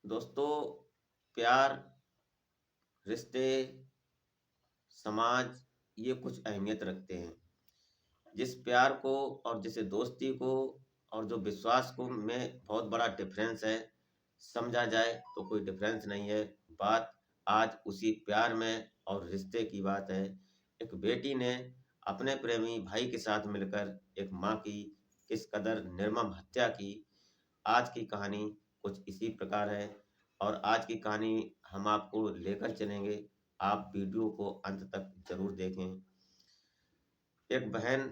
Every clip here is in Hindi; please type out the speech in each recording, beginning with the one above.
दोस्तों, प्यार, रिश्ते, समाज ये कुछ अहमियत रखते हैं। जिस प्यार को और जिसे दोस्ती को और जो विश्वास को में बहुत बड़ा डिफरेंस है, समझा जाए तो कोई डिफरेंस नहीं है। बात आज उसी प्यार में और रिश्ते की बात है। एक बेटी ने अपने प्रेमी भाई के साथ मिलकर एक माँ की किस कदर निर्मम हत्या की। आज की कहानी कुछ इसी प्रकार है और आज की कहानी हम आपको लेकर चलेंगे। आप वीडियो को अंत तक ज़रूर देखें। एक बहन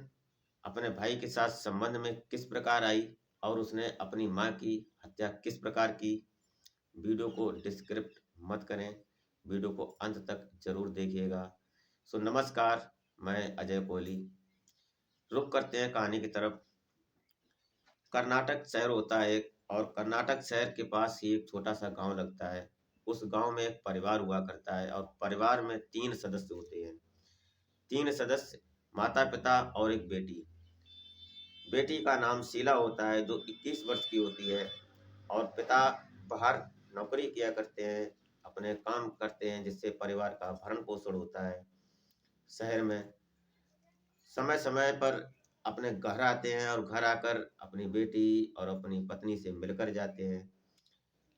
अपने भाई के साथ संबंध में किस प्रकार आई और उसने अपनी माँ की हत्या किस प्रकार की। वीडियो को डिस्क्रिप्ट मत करें, वीडियो को अंत तक ज़रूर देखिएगा। सो नमस्कार, मैं अजय कोहली। रुक करते हैं कहानी की तरफ। कर्नाटक शहर होता है एक, और कर्नाटक शहर के पास ही एक छोटा सा गांव लगता है। उस गांव में एक परिवार हुआ करता है और परिवार में 3 सदस्य होते हैं। 3 सदस्य, माता पिता और एक बेटी। बेटी का नाम शीला होता है जो 21 वर्ष की होती है, और पिता बाहर नौकरी किया करते हैं, अपने काम करते हैं जिससे परिवार का भरण पोषण होता है शहर में। समय समय पर अपने घर आते हैं और घर आकर अपनी बेटी और अपनी पत्नी से मिलकर जाते हैं।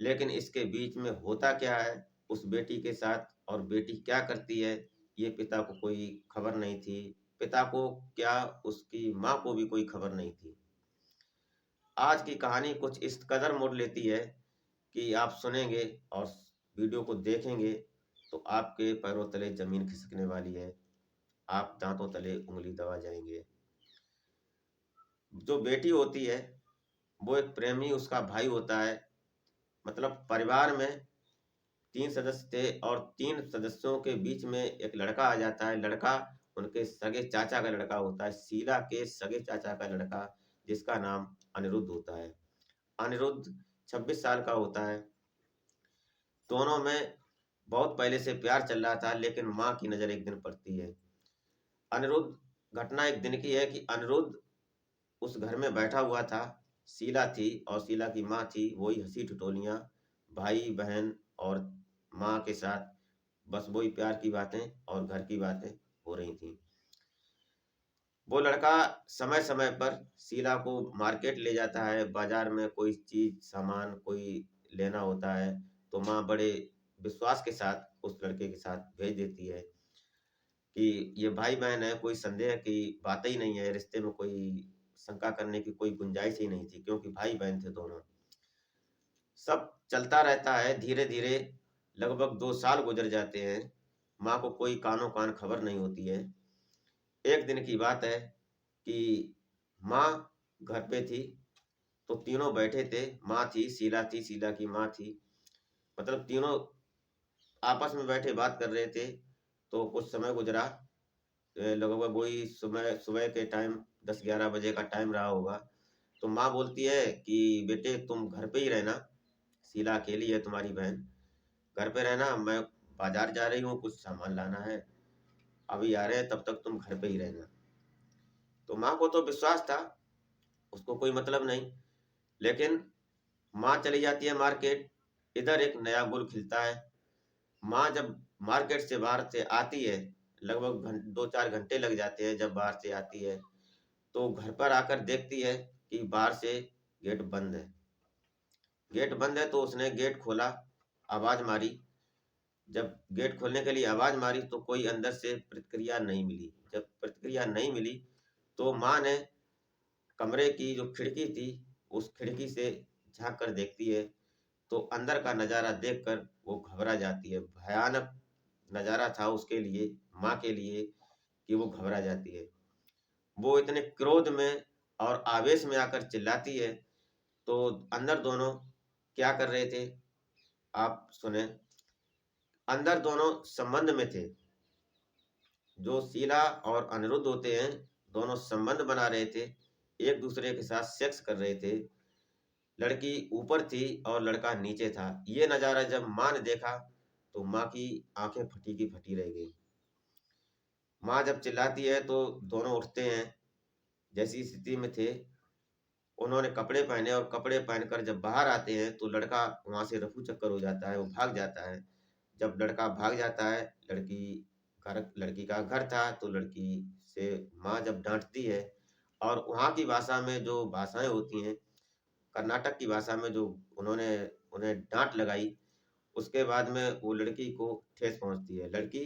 लेकिन इसके बीच में होता क्या है उस बेटी के साथ, और बेटी क्या करती है, ये पिता को कोई खबर नहीं थी। पिता को क्या, उसकी माँ को भी कोई खबर नहीं थी। आज की कहानी कुछ इस कदर मोड़ लेती है कि आप सुनेंगे और वीडियो को देखेंगे तो आपके पैरों तले जमीन खिसकने वाली है। आप दांतों तले उंगली दबा जाएंगे। जो बेटी होती है वो एक प्रेमी उसका भाई होता है। मतलब परिवार में 3 सदस्य थे और 3 सदस्यों के बीच में एक लड़का आ जाता है। लड़का उनके सगे चाचा का लड़का होता है, शीला के सगे चाचा का लड़का, जिसका नाम अनिरुद्ध होता है। अनिरुद्ध 26 साल का होता है। दोनों में बहुत पहले से प्यार चल रहा था, लेकिन माँ की नज़र एक दिन पड़ती है। अनिरुद्ध, घटना एक दिन की है कि अनिरुद्ध उस घर में बैठा हुआ था। शीला थी और शीला की माँ थी, वही हंसी ठिठोलियाँ भाई बहन और माँ के साथ, बस वही प्यार की बातें और घर की बातें हो रही थी। वो लड़का समय समय पर शीला को मार्केट ले जाता है। बाजार में कोई चीज सामान कोई लेना होता है तो माँ बड़े विश्वास के साथ उस लड़के के साथ भेज देती है कि ये भाई बहन है, कोई संदेह की बात ही नहीं है, रिश्ते में कोई शंका करने की कोई गुंजाइश ही नहीं थी, क्योंकि भाई बहन थे दोनों। सब चलता रहता है। धीरे धीरे लगभग 2 साल गुजर जाते हैं। माँ को कोई कानो कान खबर नहीं होती है। एक दिन की बात है कि माँ घर पे थी, तो तीनों बैठे थे। माँ थी, शीला की माँ थी। मतलब तीनों आपस में बैठे बात कर रहे थे। तो कुछ समय गुजरा, लगभग वही सुबह सुबह के टाइम 10-11 बजे का टाइम रहा होगा। तो माँ बोलती है कि बेटे तुम घर पे ही रहना, शीला अकेली है तुम्हारी बहन, घर पे रहना, मैं बाजार जा रही हूँ, कुछ सामान लाना है, अभी आ रहे हैं, तब तक तुम घर पे ही रहना। तो माँ को तो विश्वास था, उसको कोई मतलब नहीं। लेकिन माँ चली जाती है मार्केट। इधर एक नया गुल खिलता है। माँ जब मार्केट से बाहर से आती है, लगभग 2-4 घंटे लग जाते हैं। जब बाहर से आती है तो घर पर आकर देखती है कि बाहर से गेट बंद है। गेट बंद है तो उसने गेट खोला, आवाज मारी। जब गेट खोलने के लिए आवाज मारी तो कोई अंदर से प्रतिक्रिया नहीं मिली। जब प्रतिक्रिया नहीं मिली तो माँ ने कमरे की जो खिड़की थी, उस खिड़की से झांक कर देखती है। तो अंदर का नज़ारा देखकर वो घबरा जाती है। भयानक नज़ारा था उसके लिए, माँ के लिए, कि वो घबरा जाती है। वो इतने क्रोध में और आवेश में आकर चिल्लाती है। तो अंदर दोनों क्या कर रहे थे, आप सुने। अंदर दोनों संबंध में थे। जो शीला और अनिरुद्ध होते हैं, दोनों संबंध बना रहे थे, एक दूसरे के साथ सेक्स कर रहे थे। लड़की ऊपर थी और लड़का नीचे था। ये नज़ारा जब माँ ने देखा तो माँ की आंखें फटी की फटी रह गई। माँ जब चिल्लाती है तो दोनों उठते हैं। जैसी स्थिति में थे उन्होंने कपड़े पहने और कपड़े पहनकर जब बाहर आते हैं तो लड़का वहाँ से रफू चक्कर हो जाता है, वो भाग जाता है। जब लड़का भाग जाता है, लड़की का घर था, तो लड़की से माँ जब डाँटती है और वहाँ की भाषा में जो भाषाएँ होती हैं, कर्नाटक की भाषा में जो उन्होंने उन्हें डाँट लगाई, उसके बाद में वो लड़की को ठेस पहुँचती है। लड़की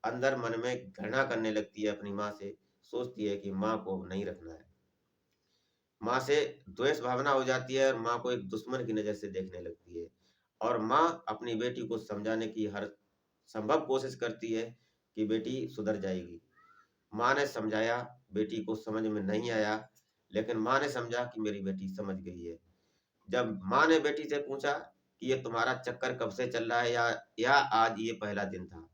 अंदर मन में घृणा करने लगती है अपनी माँ से, सोचती है कि माँ को अब नहीं रखना है। माँ से द्वेष भावना हो जाती है और माँ को एक दुश्मन की नज़र से देखने लगती है। और माँ अपनी बेटी को समझाने की हर संभव कोशिश करती है कि बेटी सुधर जाएगी। माँ ने समझाया, बेटी को समझ में नहीं आया, लेकिन माँ ने समझा कि मेरी बेटी समझ गई है। जब माँ ने बेटी से पूछा कि ये तुम्हारा चक्कर कब से चल रहा है या आज ये पहला दिन था?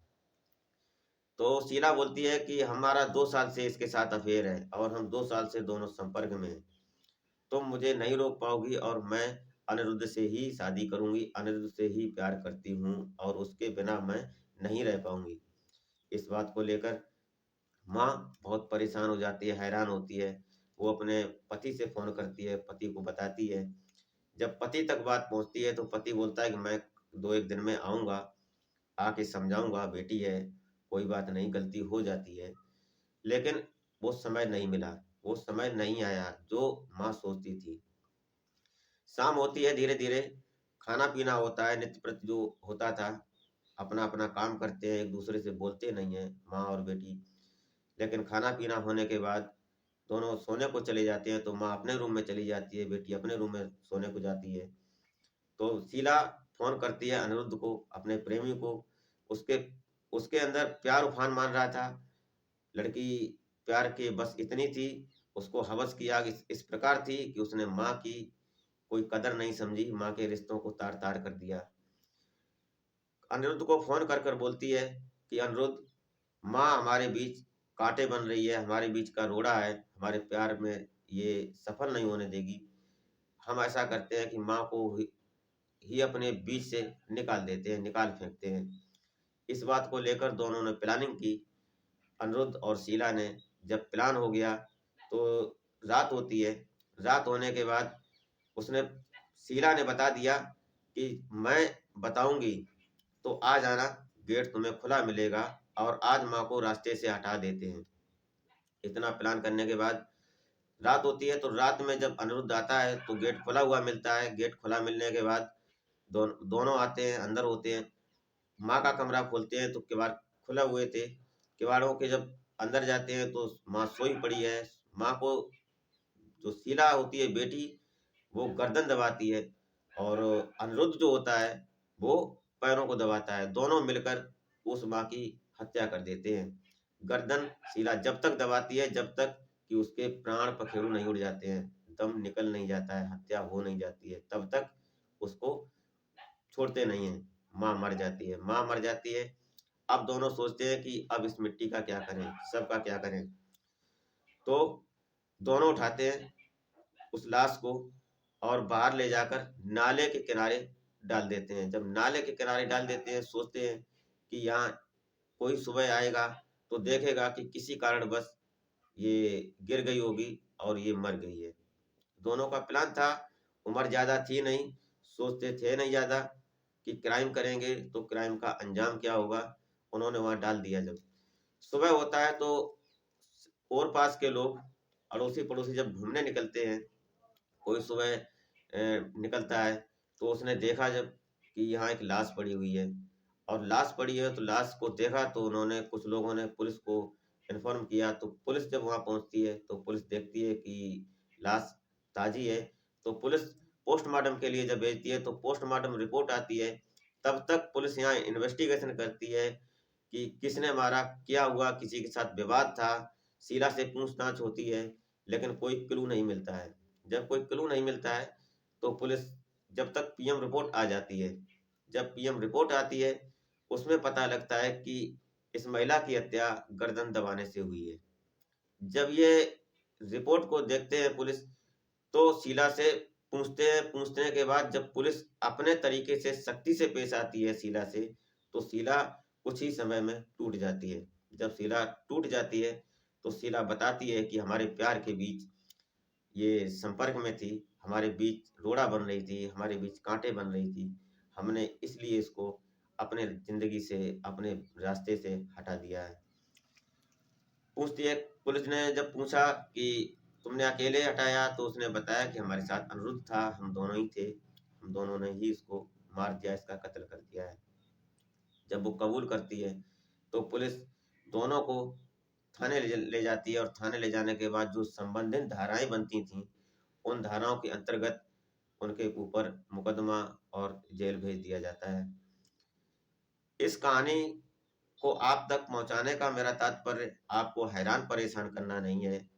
तो शीला बोलती है कि हमारा 2 साल से इसके साथ अफेयर है और हम 2 साल से दोनों संपर्क में हैं। तुम मुझे नहीं रोक पाओगी और मैं अनिरुद्ध से ही शादी करूँगी, अनिरुद्ध से ही प्यार करती हूँ और उसके बिना मैं नहीं रह पाऊँगी। इस बात को लेकर माँ बहुत परेशान हो जाती है, हैरान होती है। वो अपने पति से फ़ोन करती है, पति को बताती है। जब पति तक बात पहुँचती है तो पति बोलता है कि मैं 2-1 दिन में आऊँगा, आके समझाऊँगा, बेटी है, कोई बात नहीं, गलती हो जाती है। लेकिन वो समय नहीं मिला, वो समय नहीं आया जो माँ सोचती थी। शाम होती है, धीरे-धीरे खाना-पीना होता है, नित्य प्रति जो होता था, अपना-अपना काम करते हैं, एक-दूसरे से बोलते नहीं हैं, माँ और बेटी। लेकिन खाना-पीना होने के बाद दोनों सोने को चले जाते हैं, तो माँ अपने रूम में चली जाती है, बेटी अपने रूम में सोने को जाती है। तो शीला फ़ोन करती है अनिरुद्ध को, अपने प्रेमी को। उसके उसके अंदर प्यार उफान मान रहा था। लड़की प्यार के बस इतनी थी, उसको हवस की आग इस प्रकार थी कि उसने माँ की कोई कदर नहीं समझी, माँ के रिश्तों को तार-तार कर दिया। अनिरुद्ध को फ़ोन कर कर बोलती है कि अनिरुद्ध, माँ हमारे बीच कांटे बन रही है, हमारे बीच का रोड़ा है, हमारे प्यार में ये सफल नहीं होने देगी। हम ऐसा करते हैं कि माँ को ही अपने बीच से निकाल देते हैं, निकाल फेंकते हैं। इस बात को लेकर दोनों ने प्लानिंग की। अनिरुद्ध और शीला ने जब प्लान हो गया तो रात होती है। रात होने के बाद उसने शीला ने बता दिया कि मैं बताऊंगी तो आ जाना, गेट तुम्हें खुला मिलेगा और आज माँ को रास्ते से हटा देते हैं। इतना प्लान करने के बाद रात होती है, तो रात में जब अनिरुद्ध आता है तो गेट खुला हुआ मिलता है। गेट खुला मिलने के बाद दोनों आते हैं, अंदर होते हैं। माँ का कमरा खोलते हैं तो किवाड़ खुले हुए थे। किवाड़ों के जब अंदर जाते हैं तो माँ सोई पड़ी है। माँ को जो शीला होती है बेटी, वो गर्दन दबाती है और अनिरुद्ध जो होता है वो पैरों को दबाता है। दोनों मिलकर उस माँ की हत्या कर देते हैं। गर्दन शीला जब तक दबाती है जब तक कि उसके प्राण पखेरु नहीं उड़ जाते हैं, दम निकल नहीं जाता है, हत्या हो नहीं जाती है, तब तक उसको छोड़ते नहीं हैं। माँ मर जाती है, माँ मर जाती है। अब दोनों सोचते हैं कि अब इस मिट्टी का क्या करें, सबका क्या करें। तो दोनों उठाते हैं उस लाश को और बाहर ले जाकर नाले के किनारे डाल देते हैं। जब नाले के किनारे डाल देते हैं, सोचते हैं कि यहाँ कोई सुबह आएगा तो देखेगा कि किसी कारणवश ये गिर गई होगी और ये मर गई है। दोनों का प्लान था, उम्र ज़्यादा थी नहीं, सोचते थे नहीं ज़्यादा कि क्राइम करेंगे तो क्राइम का अंजाम क्या होगा। उन्होंने वहाँ डाल दिया। जब सुबह होता है तो और पास के लोग, अड़ोसी पड़ोसी जब घूमने निकलते हैं, कोई सुबह निकलता है तो उसने देखा जब कि यहाँ एक लाश पड़ी हुई है और लाश पड़ी है, तो लाश को देखा तो उन्होंने, कुछ लोगों ने पुलिस को इन्फॉर्म किया। तो पुलिस जब वहाँ पहुँचती है तो पुलिस देखती है कि लाश ताजी है। तो पुलिस पोस्टमार्टम के लिए जब भेजती है तो पोस्टमार्टम रिपोर्ट आती है। तब तक पुलिस यहाँ इन्वेस्टिगेशन करती है कि किसने मारा, क्या हुआ, किसी के साथ विवाद था। शीला से पूछताछ होती है लेकिन कोई क्लू नहीं मिलता है। जब कोई क्लू नहीं मिलता है तो पुलिस, जब तक पीएम रिपोर्ट आ जाती है, जब पीएम रिपोर्ट आती है उसमें पता लगता है कि इस महिला की हत्या गर्दन दबाने से हुई है। जब ये रिपोर्ट को देखते हैं पुलिस तो शीला से पूछते हैं। पूछने के बाद जब पुलिस अपने तरीके से सख्ती से पेश आती है शीला से, तो शीला कुछ ही समय में टूट जाती है। जब शीला टूट जाती है तो शीला बताती है कि हमारे प्यार के बीच ये संपर्क में थी, हमारे बीच रोड़ा बन रही थी, हमारे बीच काँटे बन रही थी। हमने इसलिए इसको अपने ज़िंदगी से, अपने रास्ते से हटा दिया है। पूछती है पुलिस ने जब पूछा कि तुमने अकेले हटाया, तो उसने बताया कि हमारे साथ अनिरुद्ध था, हम दोनों ही थे। हम दोनों ने ही इसको मार दिया, इसका कत्ल कर दिया है। जब वो कबूल करती है, तो पुलिस दोनों को थाने ले जाती है और थाने ले जाने के बाद जो संबंधित धाराएँ बनती थीं, उन धाराओं के अंतर्गत उनके ऊपर मुकदमा और जेल भेज दिया जाता है। इस कहानी को आप तक पहुँचाने का मेरा तात्पर्य आपको हैरान परेशान करना नहीं है।